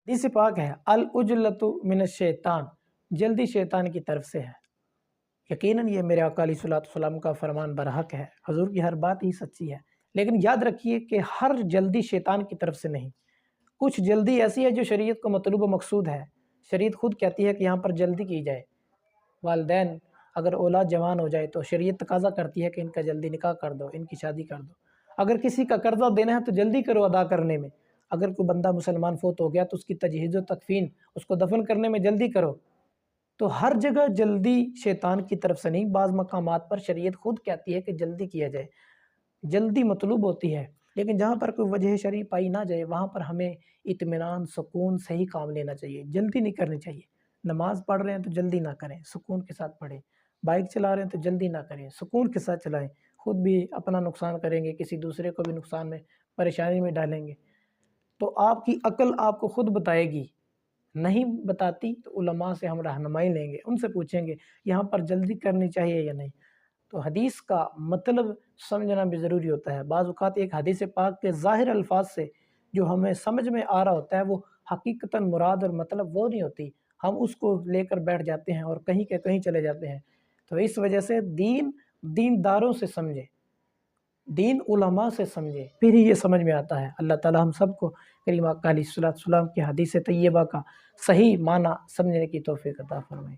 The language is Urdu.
حدیث پاک ہے العجلۃ من الشیطان، جلدی شیطان کی طرف سے ہے۔ یقیناً یہ میرے آقا علیہ الصلوۃ والسلام کا فرمان برحق ہے، حضور کی ہر بات ہی سچی ہے، لیکن یاد رکھیے کہ ہر جلدی شیطان کی طرف سے نہیں، کچھ جلدی ایسی ہے جو شریعت کو مطلوب و مقصود ہے۔ شریعت خود کہتی ہے کہ یہاں پر جلدی کی جائے۔ والدین اگر اولاد جوان ہو جائے تو شریعت تقاضا کرتی ہے کہ ان کا جلدی نکاح کر دو، ان کی شادی کر دو۔ اگر کسی کا قرضہ دینا ہے تو جلدی کرو ادا کرنے میں۔ اگر کوئی بندہ مسلمان فوت ہو گیا تو اس کی تجہیز و تکفین، اس کو دفن کرنے میں جلدی کرو۔ تو ہر جگہ جلدی شیطان کی طرف سے نہیں، بعض مقامات پر شریعت خود کہتی ہے کہ جلدی کیا جائے، جلدی مطلوب ہوتی ہے، لیکن جہاں پر کوئی وجہ شرعی پائی نہ جائے وہاں پر ہمیں اطمینان، سکون، صحیح کام لینا چاہیے، جلدی نہیں کرنی چاہیے۔ نماز پڑھ رہے ہیں تو جلدی نہ کریں، سکون کے ساتھ پڑھیں۔ بائک چلا رہے ہیں تو جلدی نہ کریں، سکون کے ساتھ چلائیں، خود بھی اپنا نقصان کریں گے، کسی دوسرے کو بھی نقصان میں، پریشانی میں ڈالیں گے۔ تو آپ کی عقل آپ کو خود بتائے گی، نہیں بتاتی تو علماء سے ہم رہنمائی لیں گے، ان سے پوچھیں گے یہاں پر جلدی کرنی چاہیے یا نہیں۔ تو حدیث کا مطلب سمجھنا بھی ضروری ہوتا ہے۔ بعض اوقات ایک حدیث پاک کے ظاہر الفاظ سے جو ہمیں سمجھ میں آ رہا ہوتا ہے وہ حقیقتاً مراد اور مطلب وہ نہیں ہوتی، ہم اس کو لے کر بیٹھ جاتے ہیں اور کہیں کے کہیں چلے جاتے ہیں۔ تو اس وجہ سے دین دینداروں سے سمجھے، دین علماء سے سمجھے، پھر ہی یہ سمجھ میں آتا ہے۔ اللہ تعالی ہم سب کو کریم آقا علیہ الصلوۃ والسلام کی حدیث طیبہ کا صحیح معنی سمجھنے کی توفیق عطا فرمائے۔